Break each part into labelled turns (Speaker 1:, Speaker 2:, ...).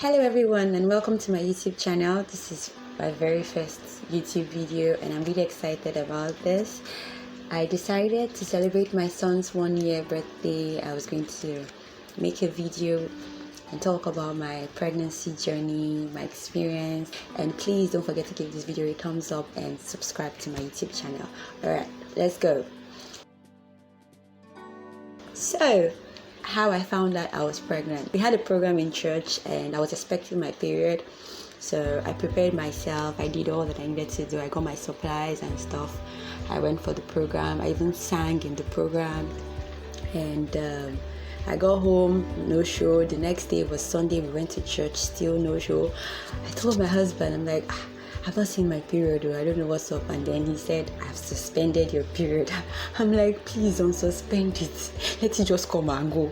Speaker 1: Hello everyone and welcome to my YouTube channel. This is my very first YouTube video and I'm really excited about this. I decided to celebrate my son's 1-year birthday. I was going to make a video and talk about my pregnancy journey, my experience, and please don't forget to give this video a thumbs up and subscribe to my YouTube channel. Alright, let's go. So, how I found out I was pregnant. We had a program in church and I was expecting my period, so I prepared myself. I did all that I needed to do. I got my supplies and stuff. I went for the program. I even sang in the program, and I got home, no show. The next day was Sunday. We went to church, still no show. I told my husband, I'm like, I've not seen my period, or I don't know what's up. And then he said, I've suspended your period. I'm like, please don't suspend it. Let it just come and go.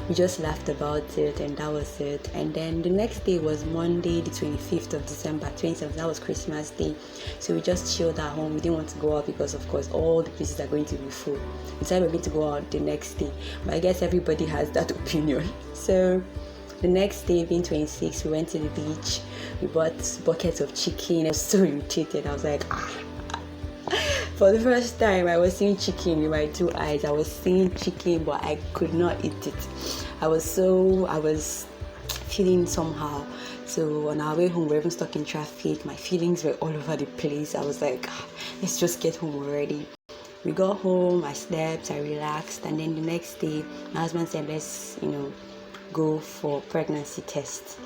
Speaker 1: We just laughed about it and that was it. And then the next day was Monday, the 25th of December, 27th. That was Christmas Day. So we just chilled at home. We didn't want to go out because, of course, all the places are going to be full. We decided we're going to go out the next day. But I guess everybody has that opinion. So the next day, being 26, we went to the beach. We bought buckets of chicken. I was so irritated. I was like, For the first time, I was seeing chicken with my two eyes. I was seeing chicken, but I could not eat it. I was feeling somehow. So on our way home, we were even stuck in traffic. My feelings were all over the place. I was like, let's just get home already. We got home, I slept, I relaxed, and then the next day, my husband said, let's, go for pregnancy test.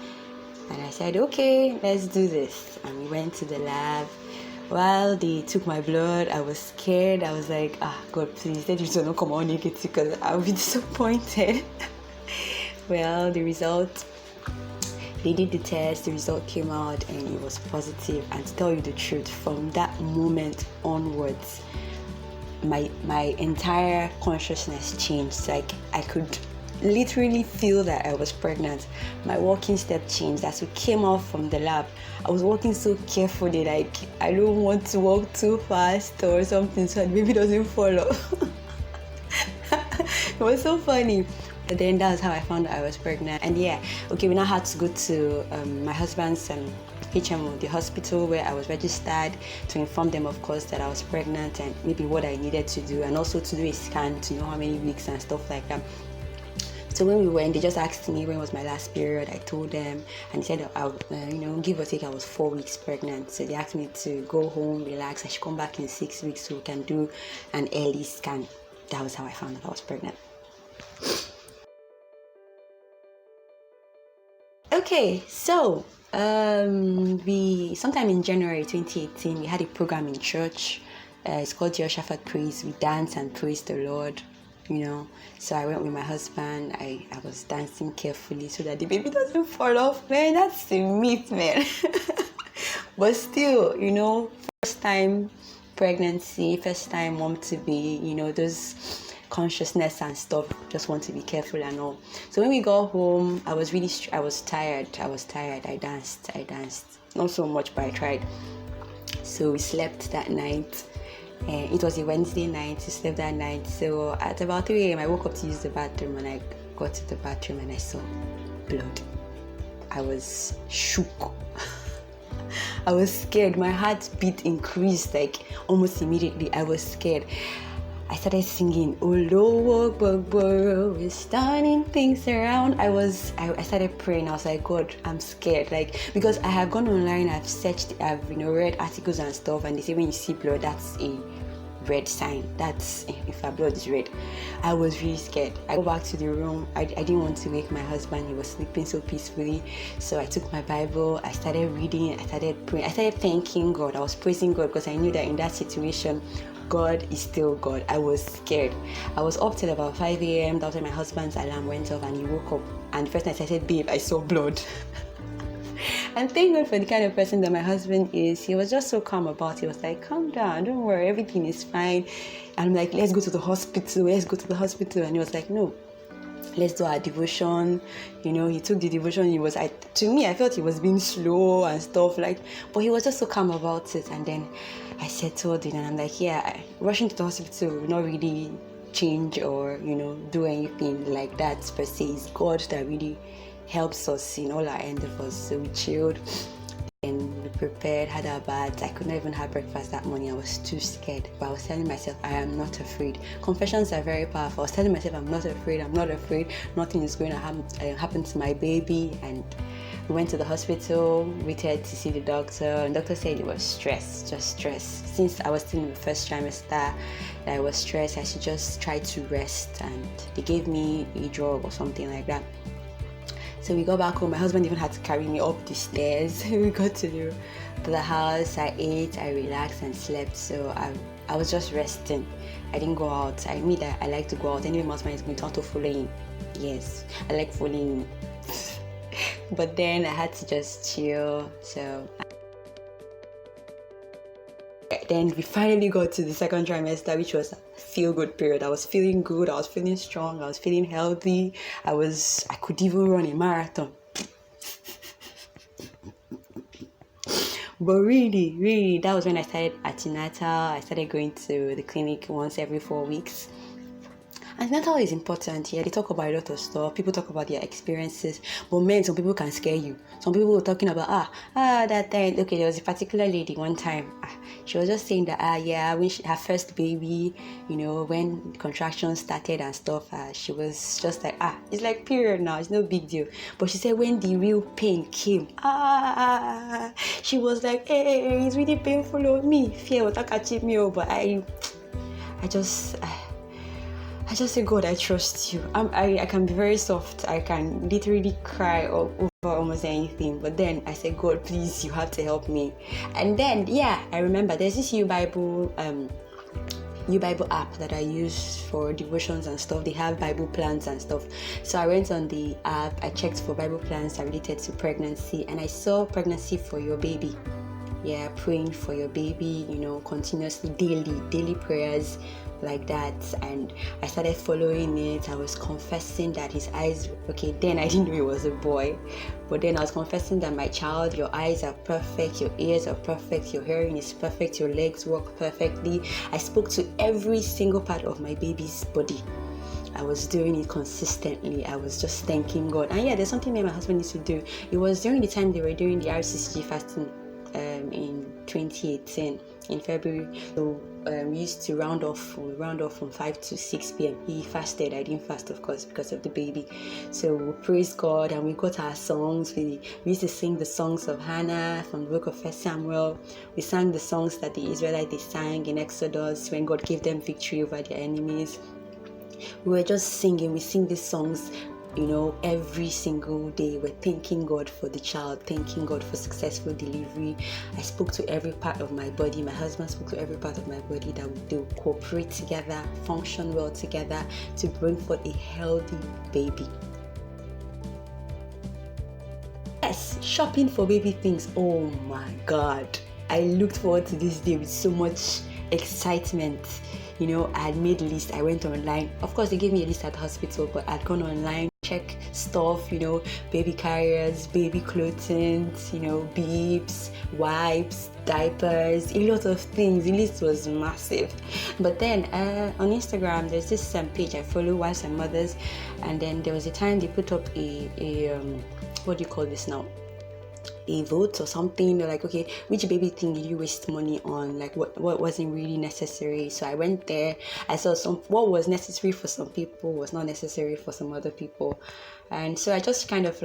Speaker 1: And I said, okay, let's do this. And we went to the lab. While they took my blood, I was scared. I was like, God, please, let it not come out negative because I'll be disappointed. Well, the result, they did the test, the result came out and it was positive. And to tell you the truth, from that moment onwards, my entire consciousness changed. Like, I could literally feel that I was pregnant. My walking step changed. As we came out from the lab, I was walking so carefully, like I don't want to walk too fast or something so the baby doesn't fall off. It was so funny. But then that's how I found out I was pregnant. And we now had to go to my husband's HMO, the hospital where I was registered, to inform them, of course, that I was pregnant and maybe what I needed to do, and also to do a scan to know how many weeks and stuff like that. So when we went, they just asked me when was my last period. I told them, and they said, give or take, I was 4 weeks pregnant. So they asked me to go home, relax. I should come back in 6 weeks so we can do an early scan. That was how I found out I was pregnant. Okay, so sometime in January 2018, we had a program in church. It's called Jehoshaphat Praise. We dance and praise the Lord. So I went with my husband. I was dancing carefully so that the baby doesn't fall off. Man, that's the myth, man. But still, first time pregnancy, first time mom to be, those consciousness and stuff, just want to be careful and all. So when we got home, I was tired. I danced. Not so much, but I tried. So we slept that night. It was a Wednesday night. We slept that night. So at about 3 a.m. I woke up to use the bathroom, and I got to the bathroom and I saw blood. I was shook. I was scared. My heartbeat increased like almost immediately. I was scared. I started singing, Olowo Gbogboro is turning things around. I started praying. I was like, God, I'm scared. Like, because I have gone online, I've searched, I've read articles and stuff, and they say when you see blood, that's a red sign. That's if our blood is red. I was really scared. I go back to the room. I didn't want to wake my husband. He was sleeping so peacefully. So I took my Bible. I started reading. I started praying. I started thanking God. I was praising God because I knew that in that situation, God is still God. I was scared. I was up till about 5 a.m. That's when my husband's alarm went off and he woke up. And the first night I said, babe, I saw blood. And thank God for the kind of person that my husband is. He was just so calm about it. He was like, calm down, don't worry, everything is fine. And I'm like, let's go to the hospital. And he was like, no, let's do our devotion. He took the devotion. To me, I felt he was being slow and stuff but he was just so calm about it. And then I settled in and I'm like, rushing to the hospital will not really change or, do anything like that per se. It's God that really helps us in all our endeavors. So we chilled and we prepared, had our baths. I could not even have breakfast that morning. I was too scared. But I was telling myself, I am not afraid. Confessions are very powerful. I was telling myself, I'm not afraid. I'm not afraid. Nothing is going to happen to my baby. And we went to the hospital, waited to see the doctor. And the doctor said it was stress, just stress. Since I was still in the first trimester, I was stressed. I should just try to rest. And they gave me a drug or something like that. So we got back home. My husband even had to carry me up the stairs. We got to the house. I ate, I relaxed and slept. So I was just resting. I didn't go out. I admit that I like to go out. Anyway, my husband is going to follow him. Yes, I like following him. But then I had to just chill. So then we finally got to the second trimester, which was a feel-good period. I was feeling good, I was feeling strong, I was feeling healthy. I could even run a marathon. But really, that was when I started antenatal. I started going to the clinic once every 4 weeks. Antenatal is important. Yeah, they talk about a lot of stuff. People talk about their experiences. But men, some people can scare you. Some people were talking about that time. Okay, there was a particular lady one time. She was just saying that when her first baby, when contractions started and stuff, she was just like it's like period now. It's no big deal. But she said when the real pain came, she was like, hey, it's really painful on me. Fear was catching me over. I just say, God, I trust you. I can be very soft. I can literally cry over almost anything. But then I said, God, please, you have to help me. And then, I remember there's this UBible app that I use for devotions and stuff. They have Bible plans and stuff. So I went on the app. I checked for Bible plans related to pregnancy. And I saw pregnancy for your baby. Yeah, praying for your baby, continuously, daily prayers like that. And I started following it. I was confessing that his eyes, then I didn't know he was a boy, but then I was confessing that my child, your eyes are perfect, your ears are perfect, your hearing is perfect, your legs work perfectly. I spoke to every single part of my baby's body. I was doing it consistently. I was just thanking God. And there's something me and my husband used to do. It was during the time they were doing the RCCG fasting in 2018 in February. So we used to round off from 5 to 6 p.m. He fasted. I didn't fast, of course, because of the baby. So we praised God and we got our songs. We used to sing the songs of Hannah from the book of 1 Samuel. We sang the songs that the Israelites sang in Exodus when God gave them victory over their enemies. We were just singing. We sing these songs every single day. We're thanking God for the child, thanking God for successful delivery. I spoke to every part of my body. My husband spoke to every part of my body that they will cooperate together, function well together to bring forth a healthy baby. Yes, shopping for baby things. Oh my God. I looked forward to this day with so much excitement. I had made a list. I went online. Of course, they gave me a list at the hospital, but I'd gone online, check stuff, baby carriers, baby clothing, beeps, wipes, diapers, a lot of things. The list was massive. But then on Instagram, there's this page I follow, Wives and Mothers, and then there was a time they put up a what do you call this now? A vote or something. They're like, okay, which baby thing did you waste money on? Like what wasn't really necessary? So I went there. I saw what was necessary for some people was not necessary for some other people, and so I just kind of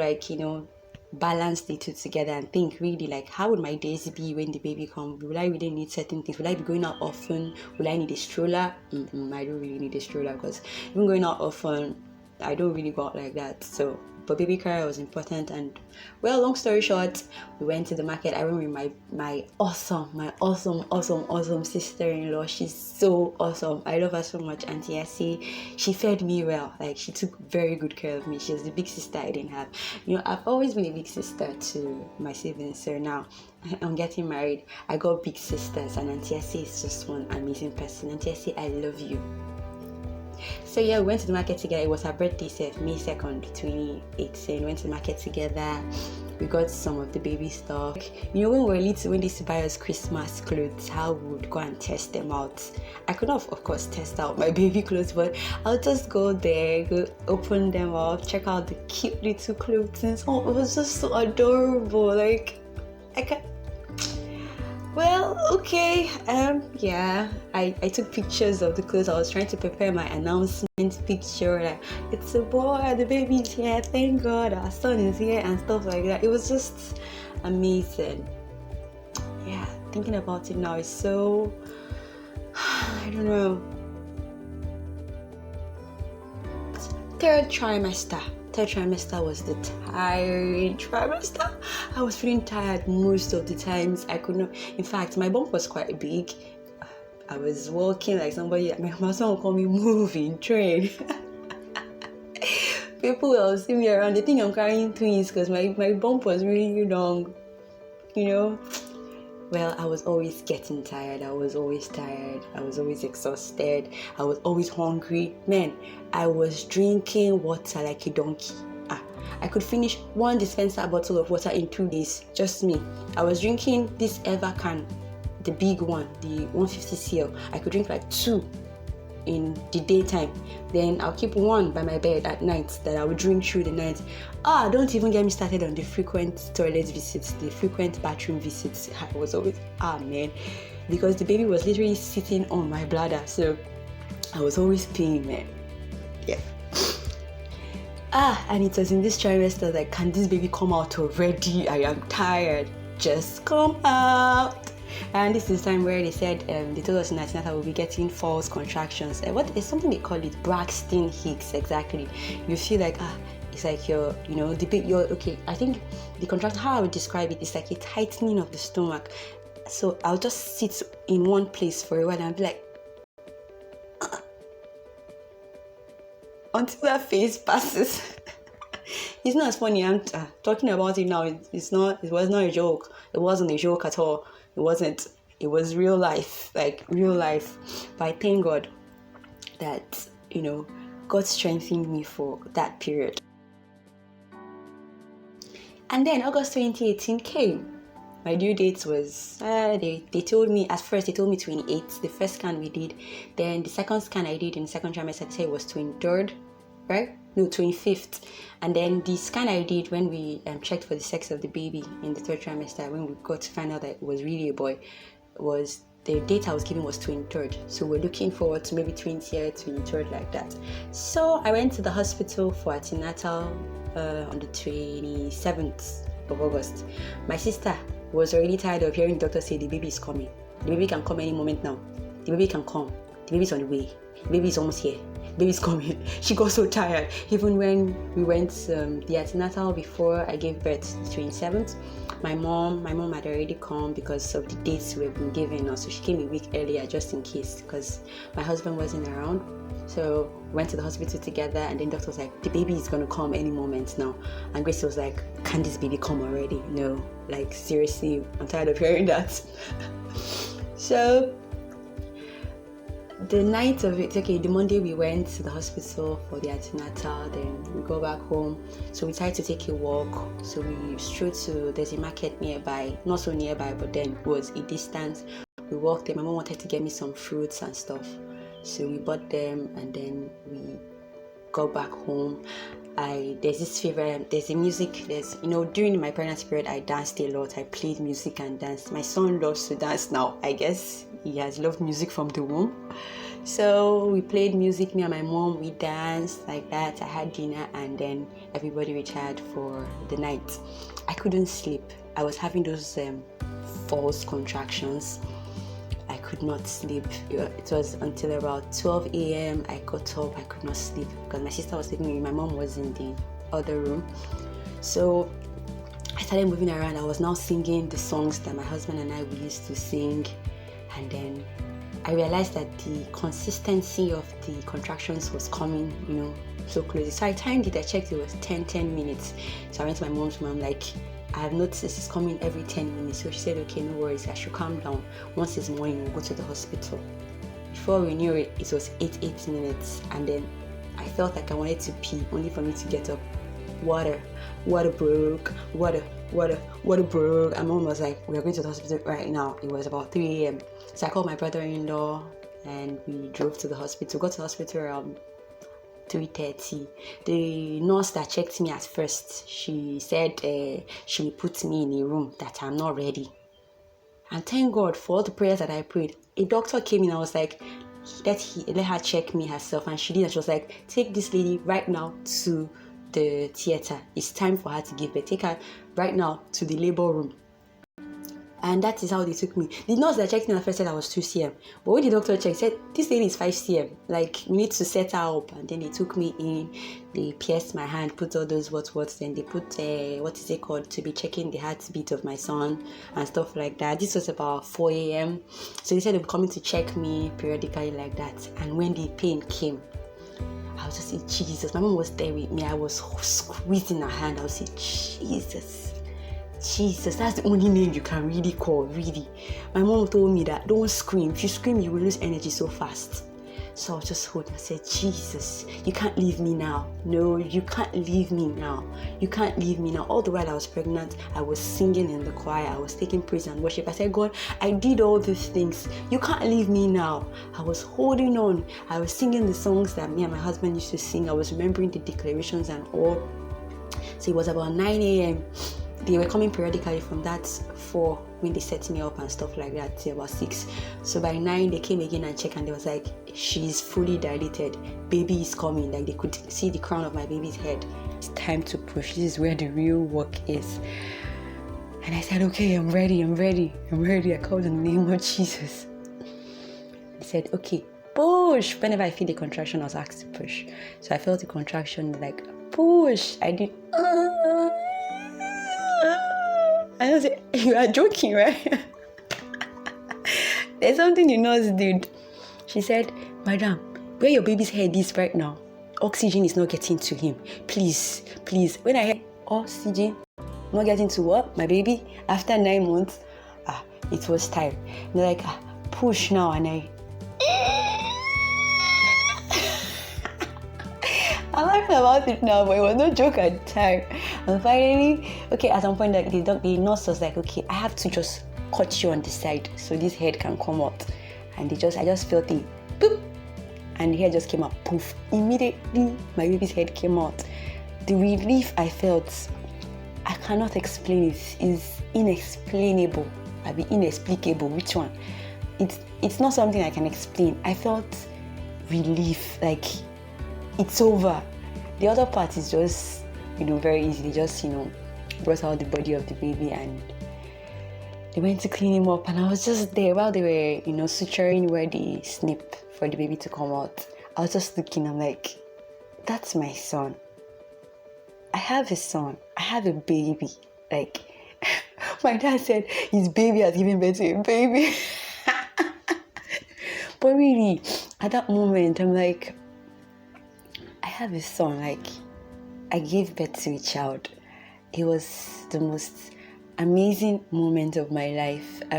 Speaker 1: balance the two together and think really like, how would my days be when the baby comes? Will I really need certain things? Will I be going out often? Will I need a stroller? I don't really need a stroller because even going out often, I don't really go out like that. So but baby carrier was important. And long story short, we went to the market. I went with my awesome sister-in-law. She's so awesome. I love her so much. Auntie Essie, she fed me well. Like, she took very good care of me. She was the big sister I didn't have. I've always been a big sister to my siblings. So now I'm getting married, I got big sisters, and Auntie Essie is just one amazing person. Auntie Essie, I love you. So yeah, we went to the market together. It was her birthday, May 2nd, 2018. We went to the market together. We got some of the baby stuff. You know, when we were little, when they used to buy us Christmas clothes, how we would go and test them out. I could not, of course, test out my baby clothes, but I'll just go there, go open them up, check out the cute little clothes. And so it was just so adorable. Like, I can't. Well, okay, yeah, I took pictures of the clothes. I was trying to prepare my announcement picture, like, it's a boy, the baby's here, thank God, our son is here, and stuff like that. It was just amazing. Yeah, thinking about it now is so, I don't know. Third trimester was the tiring trimester. I was feeling tired most of the times. I could not. In fact, my bump was quite big. I was walking like somebody. My husband would call me moving train. People will see me around. They think I'm carrying twins because my bump was really long. You know. Well, I was always getting tired. I was always tired. I was always exhausted. I was always hungry. Man, I was drinking water like a donkey. I could finish one dispenser bottle of water in 2 days. Just me. I was drinking this Evercan, the big one, the 150cl. I could drink like 2 in the daytime. Then I'll keep 1 by my bed at night that I would drink through the night. Don't even get me started on the frequent toilet visits, the frequent bathroom visits. I was always, man, because the baby was literally sitting on my bladder, so I was always peeing, man. Yeah. And it was in this trimester, like, can this baby come out already? I am tired. Just come out. And this is the time where they said, they told us in antenatal we'll be getting false contractions. What is something they call it? Braxton Hicks, exactly. You feel like, it's like you're, okay. I think the contraction, how I would describe it, is like a tightening of the stomach. So I'll just sit in one place for a while and be like, until that phase passes. It's not as funny. I'm talking about it now. It was not a joke. It wasn't a joke at all. It wasn't. It was real life, like real life. But I thank God that, God strengthened me for that period. And then August 2018 came. My due date was, they told me, at first they told me 28th, the first scan we did. Then the second scan I did in the second trimester, they said it was 23rd, right? No, 25th. And then the scan I did when we checked for the sex of the baby in the third trimester, when we got to find out that it was really a boy, was the date I was given was 23rd. So we're looking forward to maybe 20th, 23rd, like that. So I went to the hospital for antenatal on the 27th of August. My sister was already tired of hearing the doctor say the baby is coming. The baby can come any moment now. The baby can come. The baby's on the way. The baby is almost here. The baby's coming. She got so tired. Even when we went the antenatal before I gave birth, the 27th, my mom had already come because of the dates we have been given us. So she came a week earlier just in case, because my husband wasn't around. So we went to the hospital together, and then the doctor was like, the baby is going to come any moment now. And Grace was like, can this baby come already? No, like seriously, I'm tired of hearing that. So the night of it, the Monday we went to the hospital for the antenatal, then we go back home. So we tried to take a walk. So we strode to, there's a market nearby, not so nearby, but then it was a distance. We walked there. My mom wanted to get me some fruits and stuff. So we bought them, and then we got back home. There's the music, during my pregnancy period, I danced a lot. I played music and danced. My son loves to dance now. I guess he has loved music from the womb. So we played music, me and my mom, we danced like that. I had dinner, and then everybody retired for the night. I couldn't sleep. I was having those false contractions. I could not sleep. It was until about 12 a.m. I got up. I could not sleep because my sister was sleeping with me. My mom was in the other room. So I started moving around. I was now singing the songs that my husband and I used to sing. And then I realized that the consistency of the contractions was coming, so close. So I timed it. I checked. It was 10 minutes. So I went to my mom's room. I'm like, I have noticed this is coming every 10 minutes. So she said, okay, no worries, I should calm down. Once it's morning, we'll go to the hospital. Before we knew it, it was 8 minutes, and then I felt like I wanted to pee, only for me to get up. Water broke. Water broke. And mom was like, we're going to the hospital right now. It was about 3 a.m. So I called my brother-in-law and we drove to the hospital. Got to the hospital around 3:30. The nurse that checked me at first, she said she will put me in a room, that I'm not ready. And thank God for all the prayers that I prayed. A doctor came in. I was like, let her check me herself, and she did. And she was like, take this lady right now to the theater. It's time for her to give birth. Take her right now to the labor room. And that is how they took me. The nurse that checked me at first said I was 2 cm. But when the doctor checked, said, this lady is 5 cm. Like, we need to set her up. And then they took me in. They pierced my hand, put all those what. Then they put, what is it called, to be checking the heartbeat of my son and stuff like that. This was about 4 a.m. So they said they were coming to check me periodically like that. And when the pain came, I was just saying, Jesus. My mom was there with me. I was squeezing her hand. I was saying, Jesus, that's the only name you can really call, really. My mom told me that don't scream. If you scream, you will lose energy so fast. So I was just holding. I said, Jesus, you can't leave me now. No, you can't leave me now. You can't leave me now. All the while I was pregnant, I was singing in the choir. I was taking praise and worship. I said, God, I did all these things. You can't leave me now. I was holding on. I was singing the songs that me and my husband used to sing. I was remembering the declarations and all. So it was about 9 a.m. They were coming periodically from that 4 when they set me up and stuff like that till about 6. So by 9 they came again and checked, and they was like, she's fully dilated. Baby is coming. Like, they could see the crown of my baby's head. It's time to push. This is where the real work is. And I said, okay, I'm ready. I called in the name of Jesus. He said, okay, push. Whenever I feel the contraction, I was asked to push. So I felt the contraction, like, push. I did. I was like, you are joking, right? There's something the nurse did. She said, Madam, where your baby's head is right now, oxygen is not getting to him. Please. When I heard oxygen not getting to what? My baby, after 9 months, it was time. And they're like, push now. And I'm laughing about it now, but it was no joke at the time. And finally, okay, at some point, like, the nurse was like, okay, I have to just cut you on the side so this head can come out. And I just felt it, boop, and the hair just came out, poof. Immediately, my baby's head came out. The relief I felt, I cannot explain it. It's inexplainable. I'll be inexplicable. Which one? It's not something I can explain. I felt relief, like, it's over. The other part is just, very easy. They just, brought out the body of the baby and they went to clean him up. And I was just there while they were, suturing where they snip for the baby to come out. I was just looking, I'm like, that's my son. I have a son. I have a baby. Like, my dad said his baby has given birth to a baby. But really, at that moment, I'm like, I have a son. Like, I gave birth to a child. It was the most amazing moment of my life. I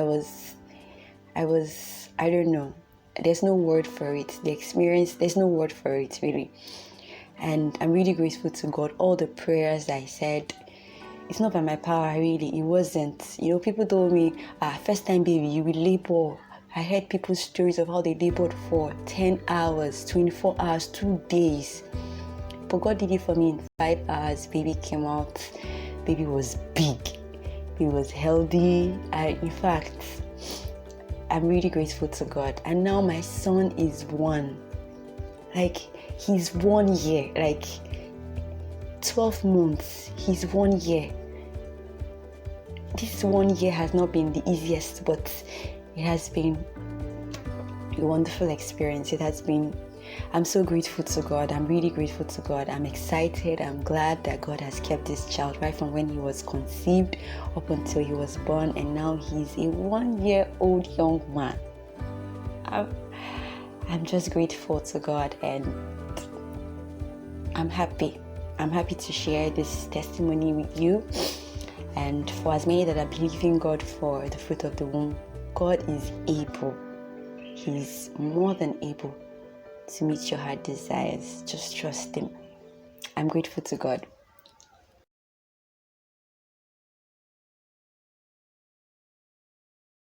Speaker 1: don't know. There's no word for it. The experience, there's no word for it, really. And I'm really grateful to God. All the prayers I said, it's not by my power, really. It wasn't. People told me, first time baby, you will labor. I heard people's stories of how they labored for 10 hours, 24 hours, 2 days. But God did it for me in 5 hours. Baby came out. Baby was big. He was healthy. In fact, I'm really grateful to God. And now my son is 1. Like, he's 1 year. Like, 12 months. He's 1 year. This 1 year has not been the easiest, but it has been a wonderful experience. I'm so grateful to God. I'm really grateful to God. I'm excited. I'm glad that God has kept this child right from when he was conceived up until he was born, and now he's a 1-year-old young man. I'm just grateful to God, and I'm happy. I'm happy to share this testimony with you. And for as many that are believing God for the fruit of the womb, God is able. He's more than able to meet your heart desires. Just trust Him. I'm grateful to God.